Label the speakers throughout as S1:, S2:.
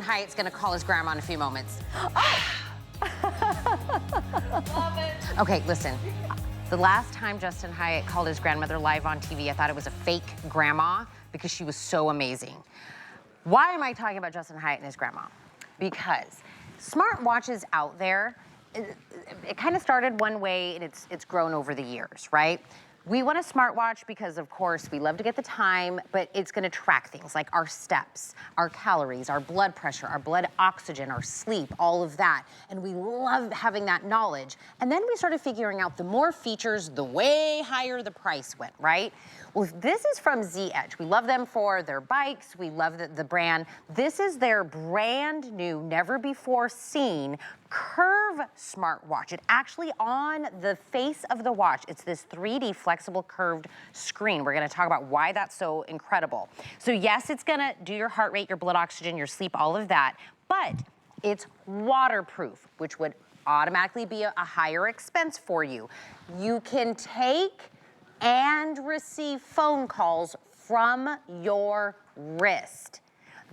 S1: Hyatt's gonna call his grandma in a few moments.
S2: Love it.
S1: Okay, listen. The last time Justin Hyatt called his grandmother live on TV, I thought it was a fake grandma because she was so amazing. Why am I talking about Justin Hyatt and his grandma? Because smartwatches out there, it kind of started one way and it's grown over the years, right? We want a smartwatch because, of course, we love to get the time, but it's gonna track things like our steps, our calories, our blood pressure, our blood oxygen, our sleep, all of that. And we love having that knowledge. And then we started figuring out the more features, the way higher the price went, right? Well, this is from ZEdge. We love them for their bikes. We love the brand. This is their brand new, never before seen Curve Smartwatch. It actually on the face of the watch, it's this 3D flexible curved screen. We're gonna talk about why that's so incredible. So yes, it's gonna do your heart rate, your blood oxygen, your sleep, all of that, but it's waterproof, which would automatically be a higher expense for you. You can take and receive phone calls from your wrist.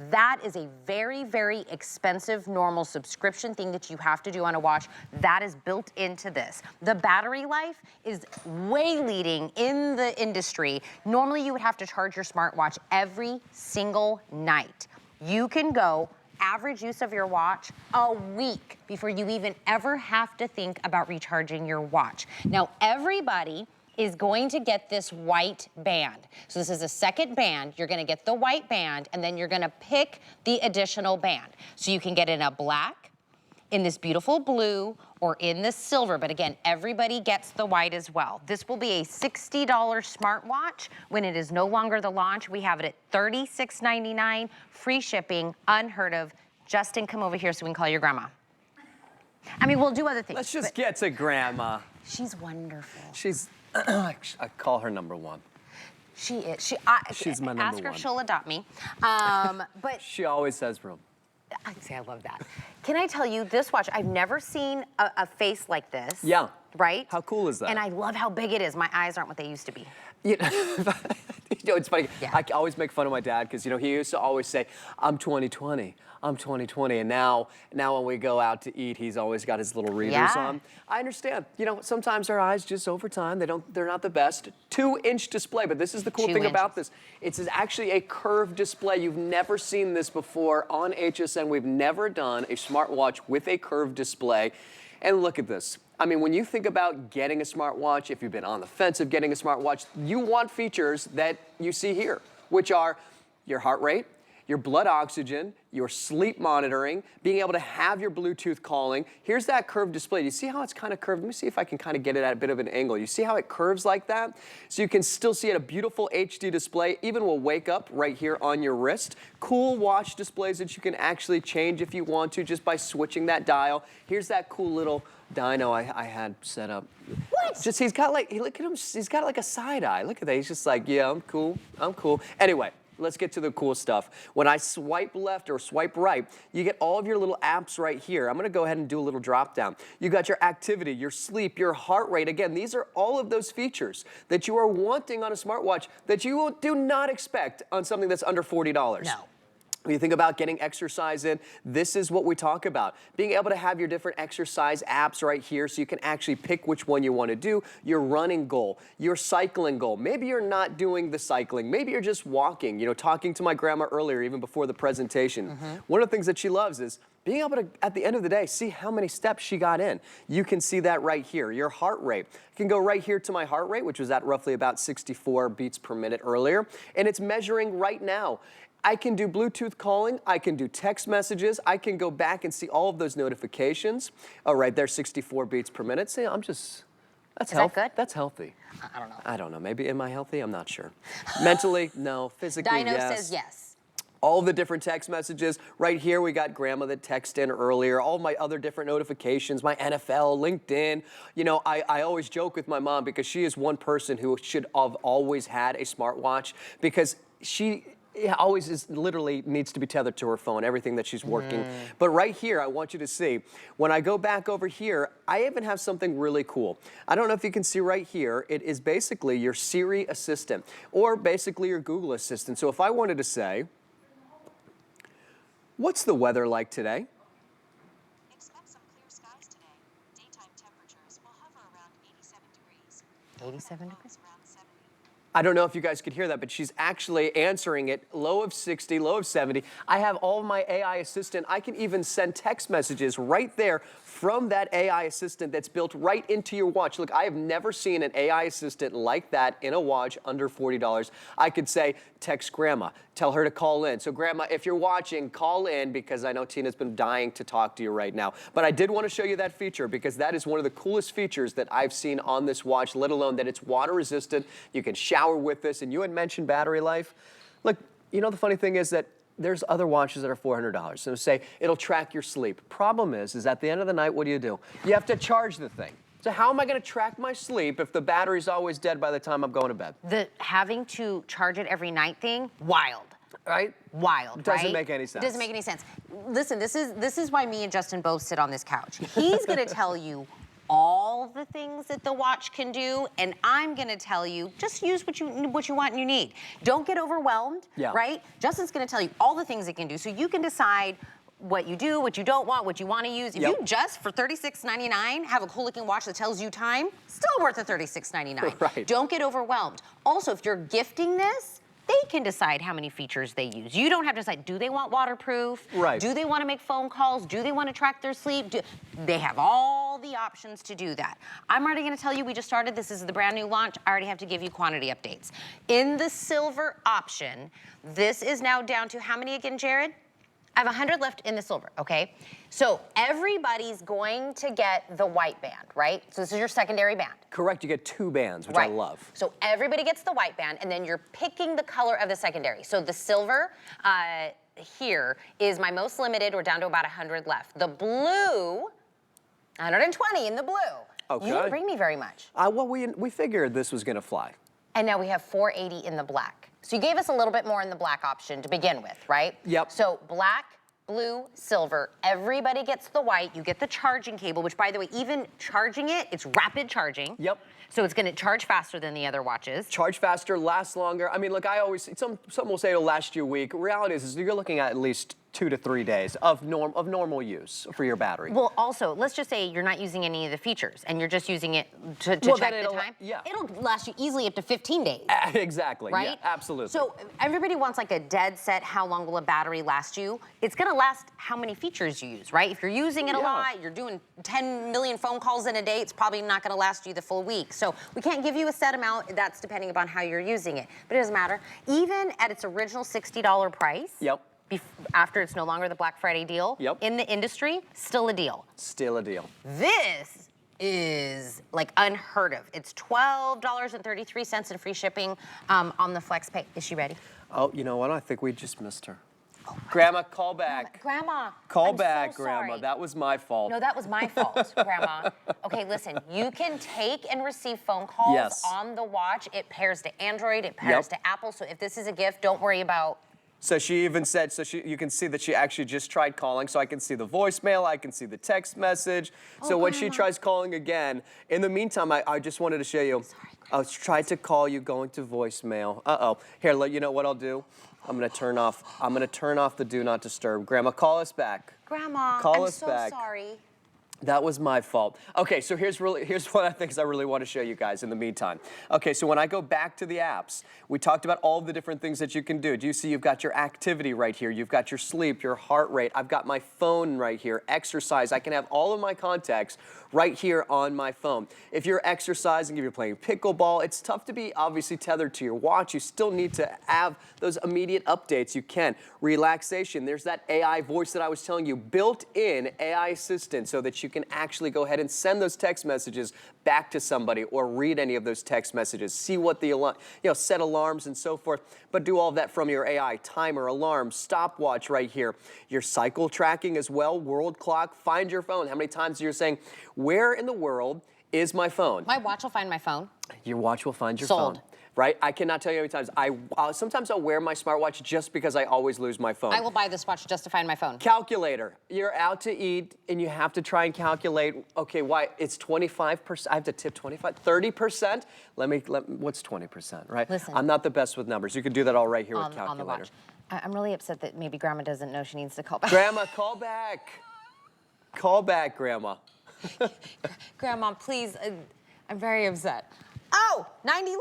S1: That is a very, very expensive normal subscription thing that you have to do on a watch. That is built into this. The battery life is way leading in the industry. Normally you would have to charge your smartwatch every single night. You can go average use of your watch a week before you even ever have to think about recharging your watch. Now everybody is going to get this white band. So this is a second band. You're gonna get the white band and then you're gonna pick the additional band. So you can get in a black, in this beautiful blue, or in the silver. But again, everybody gets the white as well. This will be a $60 smartwatch when it is no longer the launch. We have it at $36.99, free shipping, unheard of. Justin, come over here so we can call your grandma. I mean, we'll do other things.
S3: Let's just get to grandma.
S1: She's wonderful.
S3: She's, I call her number one.
S1: She is.
S3: She's my number
S1: ask her,
S3: one.
S1: she'll adopt me. But
S3: She always says room.
S1: I say I love that. Can I tell you, this watch, I've never seen a face like this.
S3: Yeah.
S1: Right?
S3: How cool is that?
S1: And I love how big it is. My eyes aren't what they used to be.
S3: You know, it's funny.
S1: Yeah.
S3: I always make fun of my dad because, you know, he used to always say, I'm 20/20. I'm 20/20. And now when we go out to eat, he's always got his little readers
S1: Yeah.
S3: on. I understand. You know, sometimes our eyes just over time, they're not the best. 2-inch display, but this is the cool
S1: 2
S3: thing about
S1: inches.
S3: this. It's actually a curved display. You've never seen this before on HSN. We've never done a smartwatch with a curved display. And look at this. I mean, when you think about getting a smartwatch, if you've been on the fence of getting a smartwatch, you want features that you see here, which are your heart rate, your blood oxygen, your sleep monitoring, being able to have your Bluetooth calling. Here's that curved display. You see how it's kind of curved? Let me see if I can kind of get it at a bit of an angle. You see how it curves like that? So you can still see it, a beautiful HD display. Even will wake up right here on your wrist. Cool watch displays that you can actually change if you want to just by switching that dial. Here's that cool little dyno I had set up.
S1: What?
S3: Just, he's got like, look at him, he's got like a side eye. Look at that, he's just like, yeah, I'm cool, I'm cool. Anyway, let's get to the cool stuff. When I swipe left or swipe right, you get all of your little apps right here. I'm gonna go ahead and do a little drop down. You got your activity, your sleep, your heart rate. Again, these are all of those features that you are wanting on a smartwatch that you do not expect on something that's under $40.
S1: No.
S3: When you think about getting exercise in, this is what we talk about. Being able to have your different exercise apps right here so you can actually pick which one you want to do, your running goal, your cycling goal. Maybe you're not doing the cycling. Maybe you're just walking. You know, talking to my grandma earlier, even before the presentation. One of the things that she loves is being able to, at the end of the day, see how many steps she got in. You can see that right here. Your heart rate. You can go right here to my heart rate, which was at roughly about 64 beats per minute earlier. And it's measuring right now. I can do Bluetooth calling, I can do text messages, I can go back and see all of those notifications. Oh, right there, 64 beats per minute. See, I'm just, that's healthy.
S1: Is that good?
S3: That's healthy.
S1: I don't know.
S3: I don't know, maybe, am I healthy? I'm not sure. Mentally, no. Physically,
S1: Dino
S3: yes.
S1: says yes.
S3: All the different text messages. Right here, we got grandma that texted in earlier, all my other different notifications, my NFL, LinkedIn. You know, I always joke with my mom because she is one person who should have always had a smartwatch because she always literally needs to be tethered to her phone, everything that she's working. But right here, I want you to see, when I go back over here, I even have something really cool. I don't know if you can see right here, it is basically your Siri assistant, or basically your Google assistant. So if I wanted to say, What's the weather like today?
S2: Expect some clear skies today. Daytime temperatures will hover around 87 degrees.
S1: 87 degrees?
S2: Around 70.
S3: I don't know if you guys could hear that, but she's actually answering it. Low of 60, low of 70. I have all of my AI assistant. I can even send text messages right there from that AI assistant that's built right into your watch. Look, I have never seen an AI assistant like that in a watch under $40. I could say, text grandma, tell her to call in. So grandma, if you're watching, call in, because I know Tina's been dying to talk to you right now. But I did want to show you that feature because that is one of the coolest features that I've seen on this watch, let alone that it's water resistant. You can shower with this, and you had mentioned battery life. Look, you know, the funny thing is that there's other watches that are $400. So say it'll track your sleep. Problem is at the end of the night, what do? You have to charge the thing. So how am I going to track my sleep if the battery's always dead by the time I'm going to bed?
S1: The having to charge it every night thing, wild.
S3: Right?
S1: Wild,
S3: Doesn't
S1: right?
S3: make any sense.
S1: It doesn't make any sense. Listen, this is why me and Justin both sit on this couch. He's gonna tell you all the things that the watch can do, and I'm gonna tell you, just use what you want and you need. Don't get overwhelmed, right? Justin's gonna tell you all the things it can do, so you can decide what you do, what you don't want, what you want to use. If you just, for $36.99, have a cool-looking watch that tells you time, still worth the $36.99.
S3: Right.
S1: Don't get overwhelmed. Also, if you're gifting this, they can decide how many features they use. You don't have to decide, do they want waterproof?
S3: Right.
S1: Do they want to make phone calls? Do they want to track their sleep? They have all the options to do that. I'm already going to tell you, we just started. This is the brand new launch. I already have to give you quantity updates. In the silver option, this is now down to how many again, Jared? I have 100 left in the silver, okay? So everybody's going to get the white band, right? So this is your secondary band.
S3: Correct, you get 2 bands, which I love.
S1: So everybody gets the white band, and then you're picking the color of the secondary. So the silver here is my most limited. We're down to about 100 left. The blue, 120 in the blue.
S3: Okay.
S1: You didn't bring me very much.
S3: Well, we figured this was gonna fly.
S1: And now we have 480 in the black. So you gave us a little bit more in the black option to begin with, right?
S3: Yep.
S1: So black, blue, silver, everybody gets the white. You get the charging cable, which by the way, even charging it, it's rapid charging.
S3: Yep.
S1: So it's gonna charge faster than the other watches.
S3: Charge faster, lasts longer. I mean, look, I always, some will say it'll last you a week. Reality is you're looking at least 2 to 3 days of normal use for your battery.
S1: Well, also, let's just say you're not using any of the features and you're just using it to check the time.
S3: Yeah.
S1: It'll last you easily up to 15 days.
S3: Exactly,
S1: Right?
S3: yeah, absolutely.
S1: So everybody wants like a dead set, how long will a battery last you? It's gonna last how many features you use, right? If you're using it a lot, you're doing 10 million phone calls in a day, it's probably not gonna last you the full week. So we can't give you a set amount, that's depending upon how you're using it. But it doesn't matter. Even at its original $60 price, after it's no longer the Black Friday deal, in the industry, still a deal.
S3: Still a deal.
S1: This is like unheard of. It's $12.33 in free shipping on the FlexPay. Is she ready?
S3: Oh, you know what? I think we just missed her. Oh, Grandma, call back.
S1: Grandma.
S3: Call
S1: I'm
S3: back,
S1: so
S3: Grandma.
S1: sorry.
S3: That was my fault.
S1: No, that was my fault, Grandma. Okay, listen, you can take and receive phone calls on the watch. It pairs to Android, it pairs to Apple. So if this is a gift, don't worry about.
S3: So she even said, you can see that she actually just tried calling, so I can see the voicemail, I can see the text message. So when she tries calling again, in the meantime, I just wanted to show you.
S1: Sorry,
S3: I tried to call you, going to voicemail. Uh-oh. Here, you know what I'll do? I'm gonna turn off the do not disturb. Grandma, call us back.
S1: Grandma,
S3: Call
S1: I'm
S3: us
S1: so
S3: back.
S1: sorry.
S3: That was my fault. Okay, so here's what I think I really want to show you guys in the meantime. Okay, so when I go back to the apps, we talked about all the different things that you can do. Do you see you've got your activity right here? You've got your sleep, your heart rate. I've got my phone right here, exercise. I can have all of my contacts right here on my phone. If you're exercising, if you're playing pickleball, it's tough to be obviously tethered to your watch. You still need to have those immediate updates. You can. Relaxation, there's that AI voice that I was telling you, built-in AI assistant so that you can actually go ahead and send those text messages back to somebody or read any of those text messages, see what the alarm, set alarms and so forth, but do all of that from your AI, timer, alarm, stopwatch right here. Your cycle tracking as well, world clock, find your phone. How many times you're saying, where in the world is my phone?
S1: My watch will find my phone.
S3: Your watch will find your
S1: Sold.
S3: phone. Right? I cannot tell you how many times. Sometimes I'll wear my smartwatch just because I always lose my phone.
S1: I will buy this watch just to find my phone.
S3: Calculator. You're out to eat and you have to try and calculate, okay, why? It's 25%. I have to tip 25, 30%. What's 20%, right?
S1: Listen.
S3: I'm not the best with numbers. You can do that all right here with
S1: On the
S3: calculator.
S1: watch. I'm really upset that maybe Grandma doesn't know she needs to call back.
S3: Grandma, call back. Call back, Grandma.
S1: Grandma, please, I'm very upset. Oh, 90 left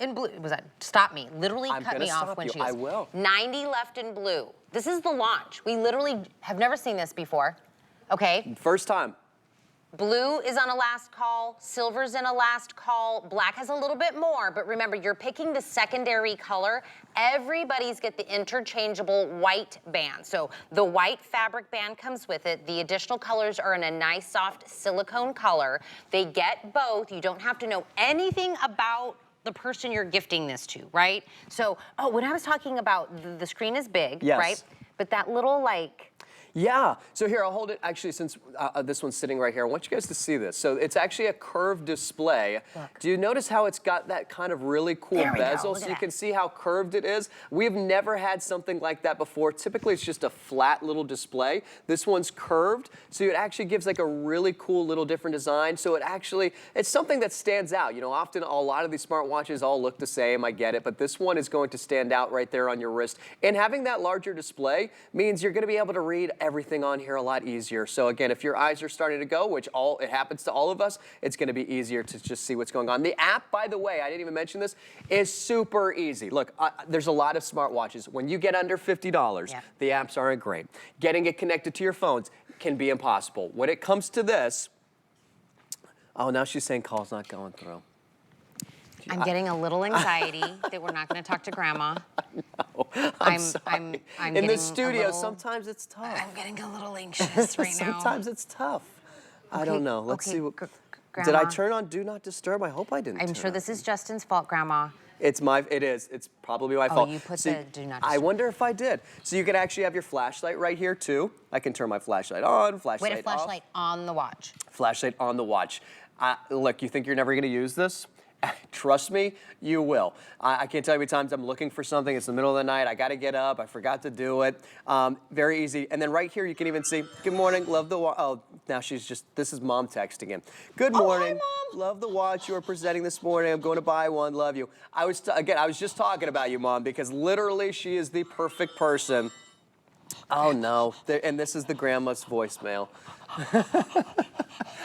S1: in blue. Was that, stop me, literally
S3: I'm
S1: cut
S3: gonna
S1: me off
S3: stop
S1: when
S3: you.
S1: she was.
S3: I will.
S1: 90 left in blue. This is the launch. We literally have never seen this before, okay?
S3: First time.
S1: Blue is on a last call, silver's in a last call, black has a little bit more, but remember, you're picking the secondary color. Everybody's get the interchangeable white band. So the white fabric band comes with it. The additional colors are in a nice soft silicone color. They get both. You don't have to know anything about the person you're gifting this to, right? So, oh, when I was talking about the screen is big,
S3: Yes.
S1: right? But that little
S3: Yeah, so here, I'll hold it, actually, since this one's sitting right here, I want you guys to see this. So it's actually a curved display.
S1: Look.
S3: Do you notice how it's got that kind of really cool
S1: There we go,
S3: bezel?
S1: look
S3: So
S1: at
S3: you
S1: that.
S3: can see how curved it is. We've never had something like that before. Typically, it's just a flat little display. This one's curved, so it actually gives like a really cool little different design. So it's something that stands out. You know, often a lot of these smartwatches all look the same, I get it, but this one is going to stand out right there on your wrist. And having that larger display means you're gonna be able to read everything on here a lot easier. So again, if your eyes are starting to go, which it happens to all of us, it's gonna be easier to just see what's going on. The app, by the way, I didn't even mention this, is super easy. Look, there's a lot of smartwatches. When you get under $50,
S1: Yeah.
S3: the apps aren't great. Getting it connected to your phones can be impossible. When it comes to this, oh, now she's saying call's not going through.
S1: I'm getting a little anxiety that we're not going to talk to Grandma.
S3: I'm sorry.
S1: I'm
S3: In
S1: getting
S3: the
S1: a
S3: studio,
S1: little-
S3: sometimes it's tough.
S1: I'm getting a little anxious right now.
S3: Sometimes it's tough. I don't know. Let's see what. Did I
S1: Grandma.
S3: turn on Do Not Disturb? I hope I didn't.
S1: I'm
S3: turn
S1: sure
S3: on.
S1: this is Justin's fault, Grandma.
S3: It is. It's probably my fault.
S1: You put
S3: See,
S1: the Do Not
S3: I
S1: Disturb.
S3: wonder if I did. So you can actually have your flashlight right here too. I can turn my flashlight on, flashlight
S1: Wait, a
S3: off.
S1: flashlight on the watch.
S3: Flashlight on the watch. Look, you think you're never going to use this? Trust me, you will. I can't tell you how many times I'm looking for something. It's the middle of the night. I got to get up. I forgot to do it. Very easy. And then right here, you can even see, good morning, love the watch. Oh, now this is Mom texting in. Good morning.
S1: hi, Mom.
S3: Love the watch you were presenting this morning. I'm going to buy one. Love you. I was just talking about you, Mom, because literally she is the perfect person. Oh, no. And this is the grandma's voicemail.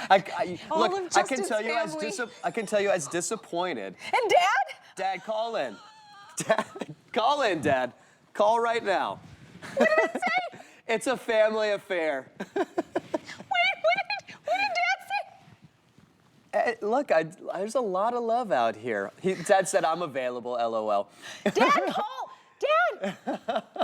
S1: All
S3: Look,
S1: of
S3: I can
S1: Justin's
S3: tell you as disappointed.
S1: And Dad?
S3: Dad, call in. Dad, call in, Dad. Call right now.
S1: What did it say?
S3: It's a family affair.
S1: What did Dad say?
S3: Look, there's a lot of love out here. Dad said I'm available, LOL.
S1: Dad, call! Dad!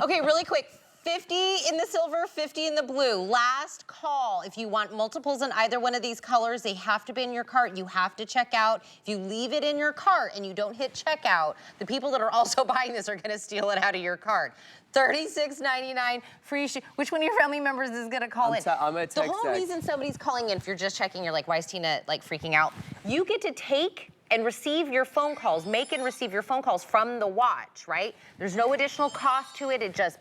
S1: Okay, really quick. 50 in the silver, 50 in the blue. Last call. If you want multiples in either one of these colors, they have to be in your cart. You have to check out. If you leave it in your cart and you don't hit checkout, the people that are also buying this are gonna steal it out of your cart. $36.99 free ship. Which one of your family members is gonna call in?
S3: I'm gonna text
S1: The whole
S3: that.
S1: reason somebody's calling in, if you're just checking, you're like, why is Tina like freaking out? You get to take and receive your phone calls, make and receive your phone calls from the watch, right? There's no additional cost to it. It just